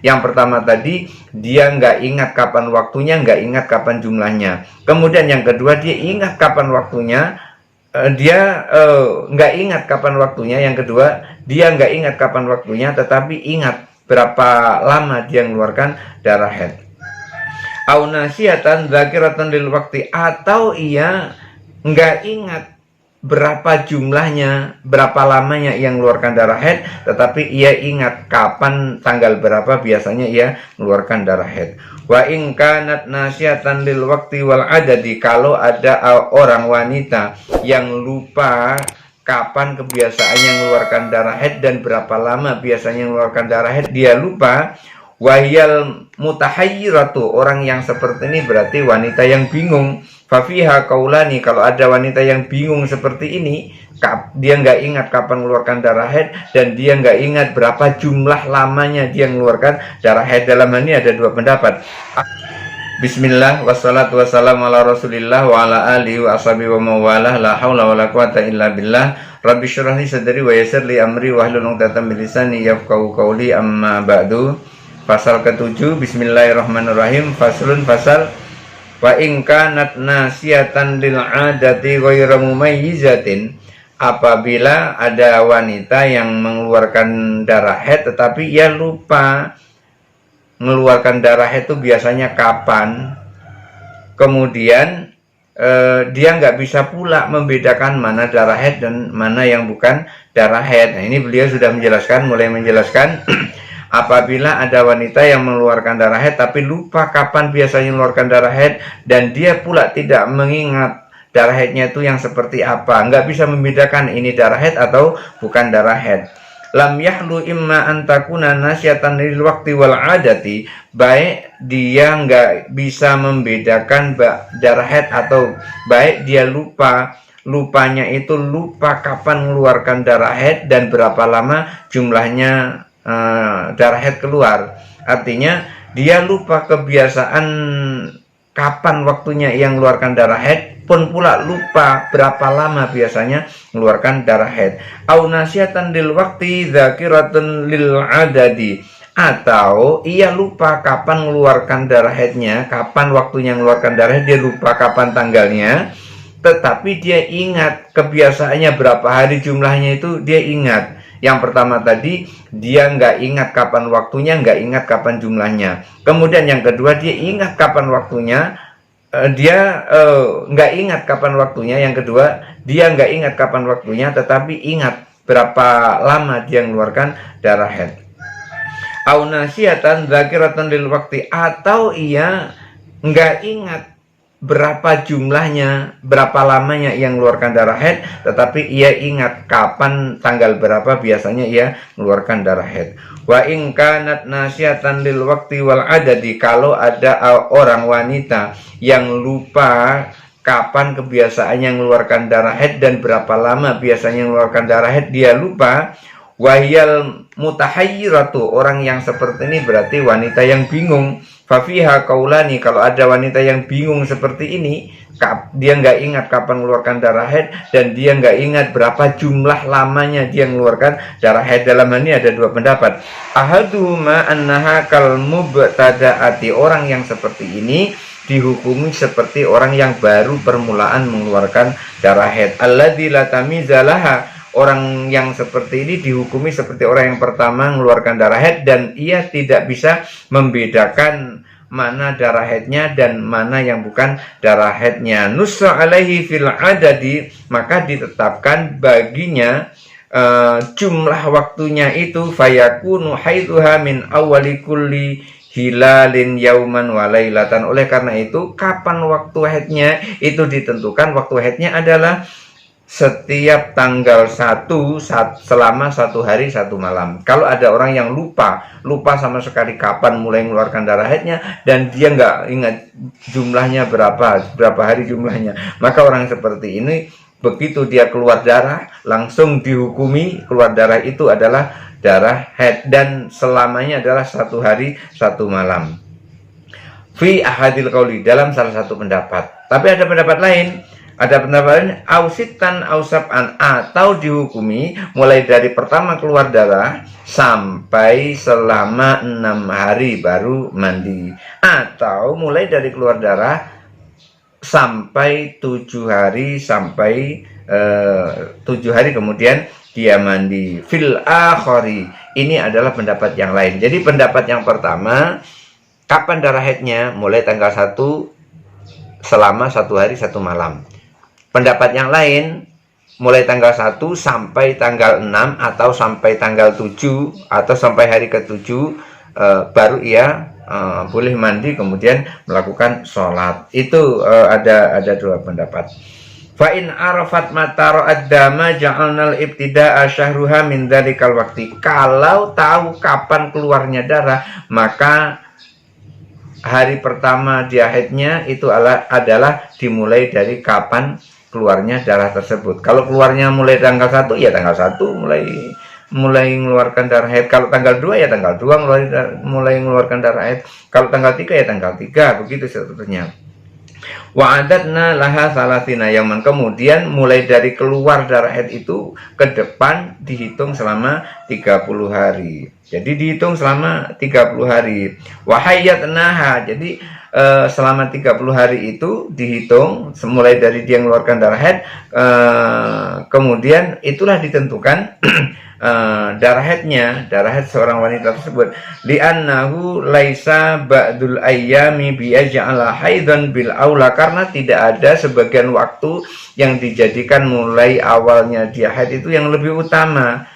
Yang pertama tadi, dia nggak ingat kapan waktunya, nggak ingat kapan jumlahnya. Kemudian yang kedua, dia ingat kapan waktunya, dia nggak ingat kapan waktunya. Yang kedua, dia nggak ingat kapan waktunya, tetapi ingat berapa lama dia mengeluarkan darah haid. Au nasiatan dzakiratan lil waktu, atau ia nggak ingat berapa jumlahnya, berapa lamanya ia mengeluarkan darah haid, tetapi ia ingat kapan, tanggal berapa biasanya ia mengeluarkan darah haid. Wa in kanat nasiatan lil waqti wal adadi, kalau ada orang wanita yang lupa kapan kebiasaannya mengeluarkan darah haid dan berapa lama biasanya mengeluarkan darah haid, dia lupa. Wahyal mutahayyiratu, orang yang seperti ini berarti wanita yang bingung. Fafiha kaulani, kalau ada wanita yang bingung seperti ini, dia nggak ingat kapan mengeluarkan darah haid dan dia nggak ingat berapa jumlah lamanya dia mengeluarkan darah haid. Dalam hal ini ada dua pendapat. Bismillah wassalatu wassalamu ala rasulillah wa ala alihi wa ashabihi wa mawalah, la haula wa la quwata illa billah. Rabbi syrah li sadri wa yassir li amri wahlul 'uqdatam min lisani yafqahu qawli, amma ba'du. Pasal ke-7, bismillahirrahmanirrahim. Faslun, fasal. Wa in kanat nasiatan lil 'adati ghairu mumayyizatin, apabila ada wanita yang mengeluarkan darah haid tetapi ia lupa mengeluarkan darah haid itu biasanya kapan, kemudian dia nggak bisa pula membedakan mana darah haid dan mana yang bukan darah haid. Nah, ini beliau sudah menjelaskan, mulai menjelaskan apabila ada wanita yang mengeluarkan darah haid tapi lupa kapan biasanya mengeluarkan darah haid dan dia pula tidak mengingat darah haidnya itu yang seperti apa, nggak bisa membedakan ini darah haid atau bukan darah haid. Lam yahlu imma antakuna nasyatan lil waqti wal adati, baik dia nggak bisa membedakan darah haid atau baik dia lupanya itu lupa kapan mengeluarkan darah haid dan berapa lama jumlahnya darah haid keluar. Artinya dia lupa kebiasaan kapan waktunya ia mengeluarkan darah haid, pun pula lupa berapa lama biasanya mengeluarkan darah haid. Au nasiatan lil waqti dzakiratun lil adadi, atau ia lupa kapan mengeluarkan darah haidnya, kapan waktunya mengeluarkan darah haid, dia lupa kapan tanggalnya, tetapi dia ingat kebiasaannya berapa hari jumlahnya itu dia ingat. Yang pertama tadi, dia nggak ingat kapan waktunya, nggak ingat kapan jumlahnya. Kemudian yang kedua, dia ingat kapan waktunya, dia nggak ingat kapan waktunya. Yang kedua, dia nggak ingat kapan waktunya, tetapi ingat berapa lama dia mengeluarkan darah haid. Au nasiatan dzakiratan lil waqti, atau ia nggak ingat berapa jumlahnya, berapa lamanya ia mengeluarkan darah haid, tetapi ia ingat kapan, tanggal berapa biasanya ia mengeluarkan darah haid. Wa in kanat nasiatan lil waqti wal adadi, kalau ada orang wanita yang lupa kapan kebiasaannya mengeluarkan darah haid dan berapa lama biasanya mengeluarkan darah haid, dia lupa. Wahyal mutahayyiratu, orang yang seperti ini berarti wanita yang bingung. Fafiha kaulani, kalau ada wanita yang bingung seperti ini, dia nggak ingat kapan mengeluarkan darah haid dan dia nggak ingat berapa jumlah lamanya dia mengeluarkan darah haid. Dalam hal ini ada dua pendapat. Ahaduhuma annaha kal mubtada'ati, orang yang seperti ini dihukumi seperti orang yang baru permulaan mengeluarkan darah haid. Alladzi la tamiza laha, orang yang seperti ini dihukumi seperti orang yang pertama mengeluarkan darah haid dan ia tidak bisa membedakan mana darah haidnya dan mana yang bukan darah haidnya. Nussa alaihi fil adadi, maka ditetapkan baginya jumlah waktunya itu fayakunu haidhuha min awwali kulli hilalin yauman walailatan. Oleh karena itu, kapan waktu haidnya itu ditentukan, waktu haidnya adalah setiap tanggal 1 selama 1 hari 1 malam. Kalau ada orang yang lupa sama sekali kapan mulai mengeluarkan darah haidnya dan dia nggak ingat jumlahnya berapa hari jumlahnya, maka orang seperti ini begitu dia keluar darah langsung dihukumi keluar darah itu adalah darah haid dan selamanya adalah 1 hari 1 malam. Fi ahadil qauli, dalam salah satu pendapat. Tapi ada pendapat lain, Ada pendapat lain, ausitan ausab'an, atau dihukumi mulai dari pertama keluar darah sampai selama 6 hari baru mandi, atau mulai dari keluar darah sampai 7 hari, sampai 7 hari kemudian dia mandi. Fil akhari, ini adalah pendapat yang lain. Jadi pendapat yang pertama, kapan darah haidnya? Mulai tanggal 1 selama 1 hari 1 malam. Pendapat yang lain, mulai tanggal 1 sampai tanggal 6 atau sampai tanggal 7 atau sampai hari ke-7 baru ia boleh mandi kemudian melakukan sholat. Itu ada 2 pendapat. Fa in arafat mata ra'ad-dama ja'alnal ibtida'a syahruha min dzalikal waqti. Kalau tahu kapan keluarnya darah, maka hari pertama dia haidnya itu adalah dimulai dari kapan keluarnya darah tersebut. Kalau keluarnya mulai tanggal 1 ya tanggal 1 mulai mengeluarkan darah haid. Kalau tanggal 2 ya tanggal 2 mulai mengeluarkan darah haid. Kalau tanggal 3 ya tanggal 3, begitu seterusnya. Wa adatna laha salatina yaman. Kemudian mulai dari keluar darah haid itu ke depan dihitung selama 30 hari. Jadi dihitung selama 30 hari. Wa hayyatnaha. Jadi selama 30 hari itu dihitung mulai dari dia mengeluarkan darah haid, kemudian itulah ditentukan darah haid seorang wanita tersebut, li'annahu laisa ba'dul ayyami bi'aj'ala haidan bil aula, karena tidak ada sebagian waktu yang dijadikan mulai awalnya dia haid itu yang lebih utama.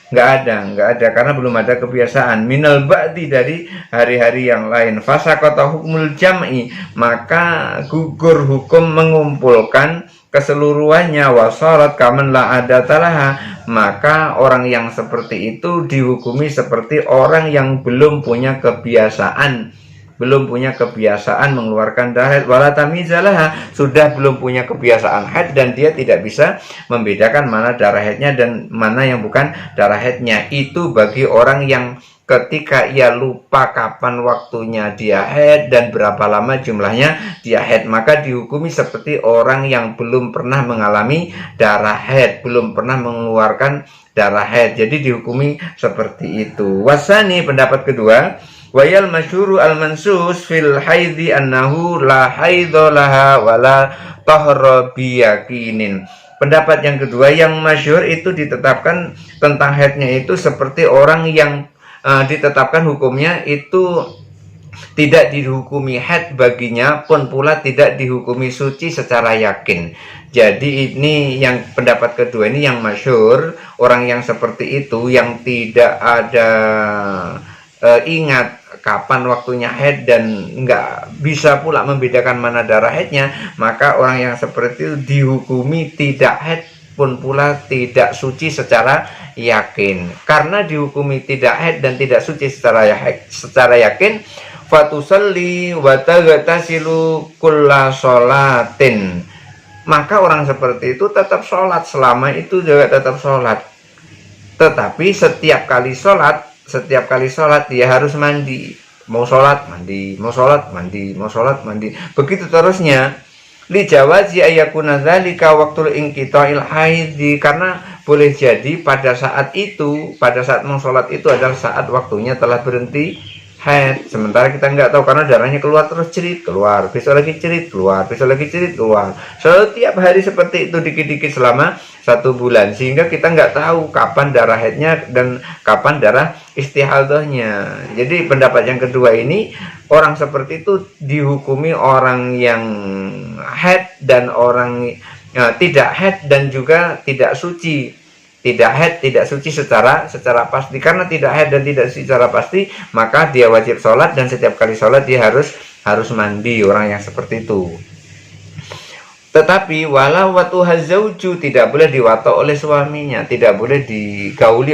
Nggak ada karena belum ada kebiasaan. Minal ba'di, dari hari-hari yang lain. Fasaqata hukmul jam'i, maka gugur hukum mengumpulkan keseluruhannya. Wasarat kaman la adatalaha, maka orang yang seperti itu dihukumi seperti orang yang belum punya kebiasaan mengeluarkan darah haid. Wala tamizalaha, sudah belum punya kebiasaan haid dan dia tidak bisa membedakan mana darah haidnya dan mana yang bukan darah haidnya. Itu bagi orang yang ketika ia lupa kapan waktunya dia haid dan berapa lama jumlahnya dia haid, maka dihukumi seperti orang yang belum pernah mengalami darah haid, belum pernah mengeluarkan darah haid. Jadi dihukumi seperti itu. Wasani, pendapat kedua, wayal masyhuru al-mansus fil haidhi annahu la haidha laha wala tahra biyaqinin. Pendapat yang kedua yang masyhur itu ditetapkan tentang haidnya itu seperti orang yang ditetapkan hukumnya itu tidak dihukumi haid baginya, pun pula tidak dihukumi suci secara yakin. Jadi ini yang pendapat kedua ini yang masyhur, orang yang seperti itu yang tidak ada ingat kapan waktunya haid dan nggak bisa pula membedakan mana darah haidnya, maka orang yang seperti itu dihukumi tidak haid pun pula tidak suci secara yakin. Karena dihukumi tidak haid dan tidak suci secara yakin, fatusalli wa taghtasilu kulla sholatin, maka orang seperti itu tetap sholat, selama itu juga tetap sholat. Tetapi setiap kali sholat dia harus mandi. Mau sholat mandi, mau sholat mandi, mau sholat mandi. Begitu terusnya. Li jawazi ayakuna dzalika waqtul inqita'il haidhi, karena boleh jadi pada saat mau sholat itu adalah saat waktunya telah berhenti haid. Sementara kita nggak tahu karena darahnya keluar terus, cerit keluar, besok lagi cerit keluar, besok lagi cerit keluar. Setiap hari seperti itu dikit-dikit selama 1 bulan, sehingga kita nggak tahu kapan darah haidnya dan kapan darah istihadahnya. Jadi pendapat yang kedua ini, orang seperti itu dihukumi orang yang haid dan orang tidak haid dan juga tidak suci. Tidak haid, tidak suci secara pasti. Karena tidak haid dan tidak suci secara pasti, maka dia wajib sholat dan setiap kali sholat dia harus mandi, orang yang seperti itu. Tetapi walau watuha zauju, tidak boleh diwato oleh suaminya, tidak boleh digauli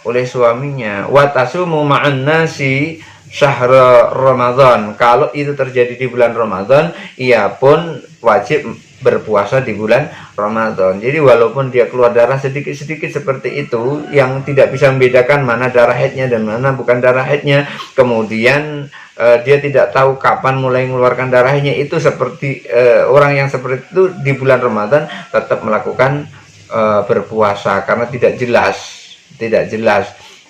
oleh suaminya. Watasumu ma'an nasi syahr Ramadan, kalau itu terjadi di bulan Ramadan, ia pun wajib berpuasa di bulan Ramadan. Jadi walaupun dia keluar darah sedikit-sedikit seperti itu, yang tidak bisa membedakan mana darah haidnya dan mana bukan darah haidnya, kemudian dia tidak tahu kapan mulai mengeluarkan darahnya, itu seperti orang yang seperti itu di bulan Ramadan tetap melakukan berpuasa karena tidak jelas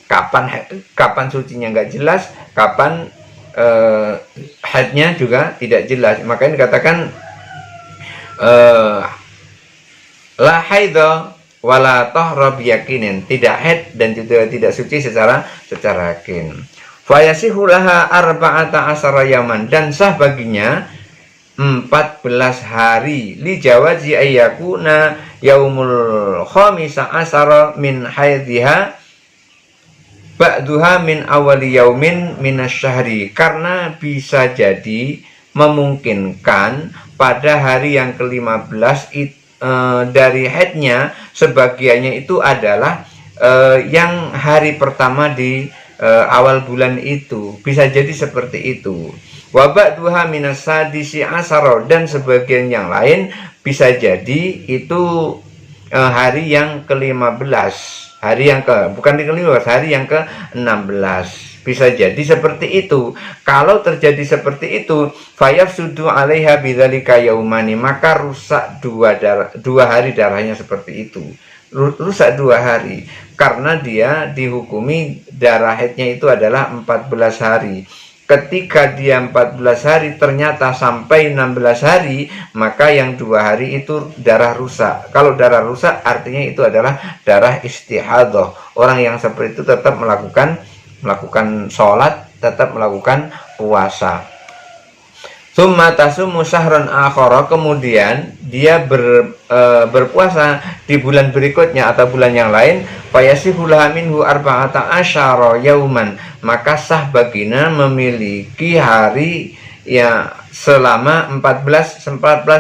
kapan sucinya, nggak jelas, kapan haidnya juga tidak jelas. Makanya dikatakan la haidha wala tahra biyaqinin, tidak haid dan juga tidak suci secara yakin. Fayasihu laha arba'ata asara yaman, dan sah baginya 14 hari, li jawazi ayyakuna yaumul khamisa asara min haidhiha ba'duha min awali yaumin minasyahri, karena bisa jadi memungkinkan pada hari yang ke-15 dari haidnya sebagiannya itu adalah yang hari pertama di awal bulan itu, bisa jadi seperti itu. Wa ba'duha minas sadisi asara, dan sebagian yang lain bisa jadi itu hari yang ke-15, hari yang ke-16, bisa jadi seperti itu. Kalau terjadi seperti itu, fayafsudu 'alaiha bidzalika yaumani, maka rusak dua hari darahnya seperti itu. Rusak 2 hari karena dia dihukumi darah haidnya itu adalah 14 hari. Ketika dia 14 hari ternyata sampai 16 hari, maka yang 2 hari itu darah rusak. Kalau darah rusak artinya itu adalah darah istihadah. Orang yang seperti itu tetap melakukan sholat, tetap melakukan puasa. Summa tasumu syahran akhara, kemudian dia berpuasa di bulan berikutnya atau bulan yang lain. Fayasihu laha minhu arba'ata asyara yauman, maka sah baginya memiliki hari ya selama 14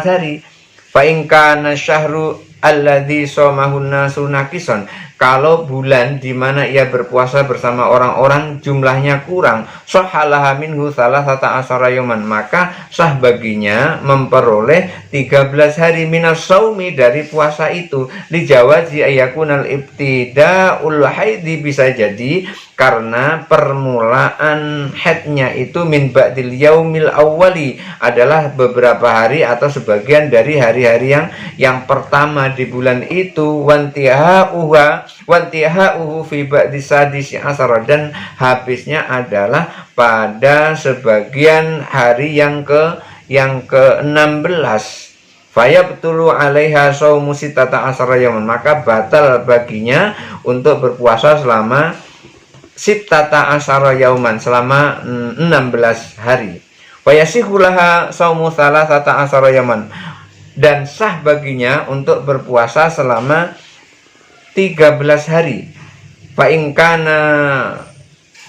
hari. Fa in kana syahru alladzi shamahun nasu nakison, kalau bulan di mana ia berpuasa bersama orang-orang jumlahnya kurang, sahalaha minhu salasata asyara yauman, maka sah baginya memperoleh 13 hari minas saumi dari puasa itu. Li jawazi ayakunal ibtida'ul haidi, bisa jadi karena permulaan haidnya itu min ba'dil yaumil awwali, adalah beberapa hari atau sebagian dari hari-hari yang pertama di bulan itu. Wantiha'uhu fi ba'di sadisi asara, dan habisnya adalah pada sebagian hari yang ke-16. Fayabtulu 'alaiha shaumu sittata asara yaman, maka batal baginya untuk berpuasa selama sittata asara yauman, selama 16 hari. Fayasihu laha shaumu salasata asara yaman, dan sah baginya untuk berpuasa selama 13 hari. Fa in kana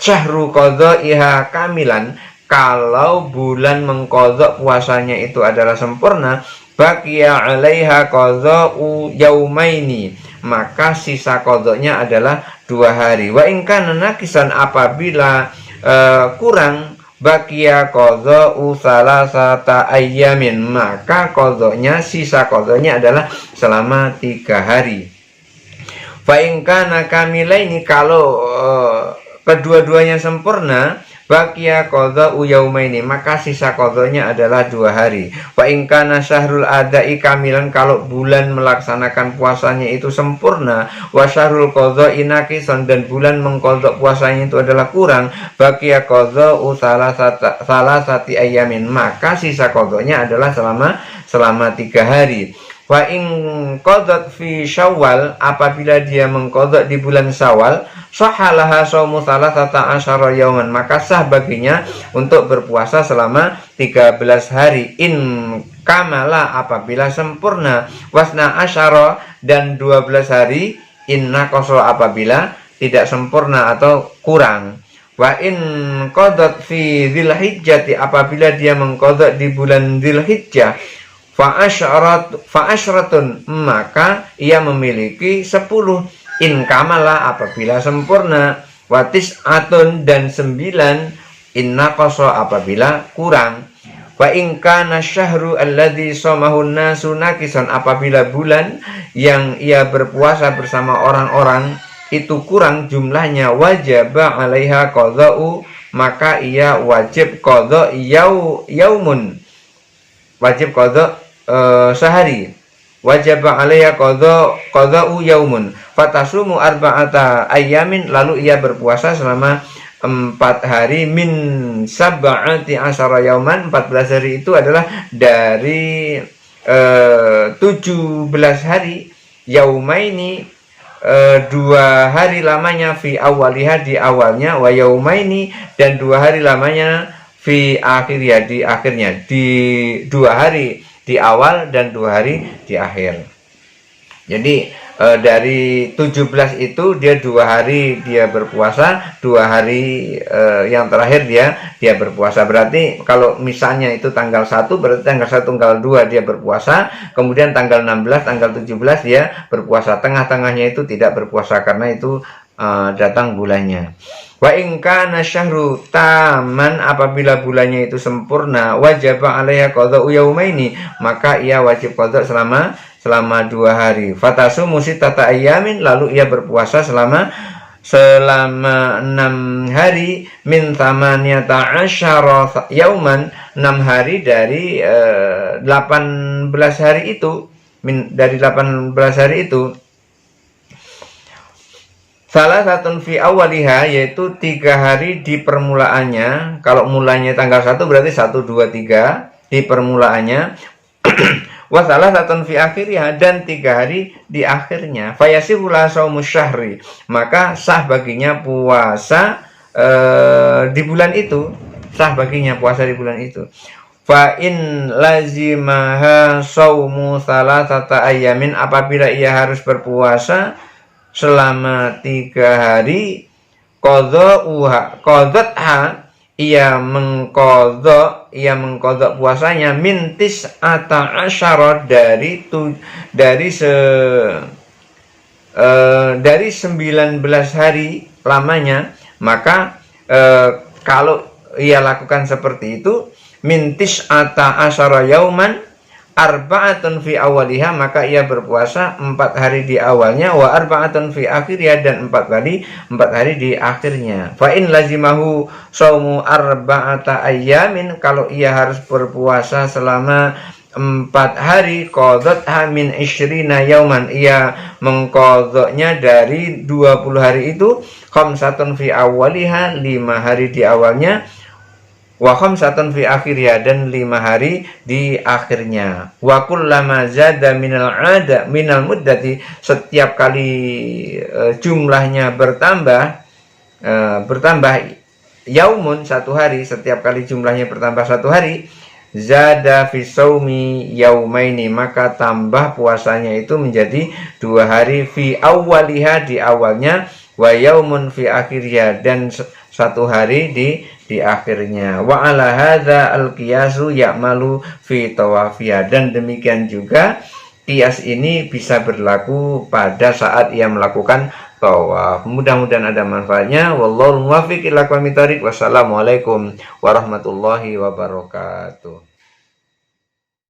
syahru qadha'iha kamilan, kalau bulan mengqadha puasanya itu adalah sempurna, baqiya 'alaiha qadha'u yaumaini, maka sisa qadha'nya adalah 2 hari. Wa in kana naqisan, apabila kurang, baqiya qadha'u salasata ayyamin, maka qadha'nya, sisa qadha'nya adalah selama 3 hari. Fa in kana kamilaini, kalau kedua-duanya sempurna, baqiya qadha'u yaumaini, maka sisa qadha'nya adalah 2 hari. Wa in kana syahrul ada'i kamilan, kalau bulan melaksanakan puasanya itu sempurna, wa syahrul qadha'i naqisan, dan bulan mengqadha puasanya itu adalah kurang, baqiya qadha'u salasati ayyamin, maka sisa qadha'nya adalah selama 3 hari. Wa in qadhat fi Syawal, apabila dia mengqadha di bulan Syawal, sahalaha shaumu salasata asyara yauman, maka sah baginya untuk berpuasa selama 13 hari. In kamala, apabila sempurna, wasna asyara, dan 12 hari, in naqasa, apabila tidak sempurna atau kurang. Wa in qadhat fi Dzulhijjah, apabila dia mengqadha di bulan Dzulhijjah, fa'asyratun, maka ia memiliki 10. In kamala, apabila sempurna, watis atun, dan 9. In naqasa, apabila kurang. Wa in kana syahru alladzi shamahun nasu naqisan, apabila bulan yang ia berpuasa bersama orang-orang itu kurang jumlahnya, wajaba 'alaiha qadha'u maka ia wajib qadha yaumun, wajib qadha sehari. Wajib alaiha qadha'u yaumun fatasumu arba'ata ayyamin, lalu ia berpuasa selama 4 hari min sab'ati asyara yauman. 14 hari itu adalah dari 17 hari. Yaumaini 2 hari lamanya fi awaliha, di awalnya, wa yaumaini, dan 2 hari lamanya fi akhirnya, di akhirnya. Di 2 hari di awal dan 2 hari di akhir. Jadi dari 17 itu dia 2 hari dia berpuasa, 2 hari yang terakhir dia berpuasa. Berarti kalau misalnya itu tanggal 1, berarti tanggal 1 tanggal 2 dia berpuasa, kemudian tanggal 16 tanggal 17 dia berpuasa. Tengah-tengahnya itu tidak berpuasa karena itu datang bulannya. Wa in kana syahru taman, apabila bulannya itu sempurna, wajib alaiha qadha'u yaumaini, maka ia wajib qadha selama 2 hari. Fatasumu sittata ayyamin, lalu ia berpuasa selama 6 hari min thamaniyata asyara yauman, 6 hari dari 18 hari itu, dari 18 hari itu. Salah satu fi awaliha, yaitu 3 hari di permulaannya. Kalau mulanya tanggal 1 berarti 1, 2, 3 di permulaannya. Wa salah satu fi akhiriha, dan 3 hari di akhirnya. Fayasihu la shaumus syahri, maka sah baginya puasa di bulan itu. Sah baginya puasa di bulan itu. Fa in lazimaha shaumu salasata ayyamin, apabila ia harus berpuasa selama 3 hari, qadhatha, ia mengqadha puasanya mintis ata asyara, dari 19 hari lamanya. Maka kalau ia lakukan seperti itu, mintis ata asyara yauman arba'atun fi awaliha, maka ia berpuasa 4 hari di awalnya, wa arba'atun fi akhiriha, dan 4 hari di akhirnya. Fa in lazimahu shaumu arba'ata ayyamin, kalau ia harus berpuasa selama 4 hari, qadhatha min 20 yauman, ia mengqadhanya dari 20 hari itu, khamsatun fi awaliha, 5 hari di awalnya, wa khamsatun fi akhiriha, dan 5 hari di akhirnya. Wa kullama zada minal muddati, setiap kali jumlahnya bertambah yaumun, 1 hari, setiap kali jumlahnya bertambah 1 hari, zada fi shaumi yaumaini, maka tambah puasanya itu menjadi 2 hari fi awwaliha, di awalnya, wa yaumun fi akhiriha, dan 1 hari di akhirnya. Wa ala hadza al-qiyasu ya'malu fi tawafiya, dan demikian juga qiyas ini bisa berlaku pada saat ia melakukan tawaf. Mudah-mudahan ada manfaatnya. Wallahu muwaffiq ila aqwamit thoriq. Wassalamualaikum warahmatullahi wabarakatuh.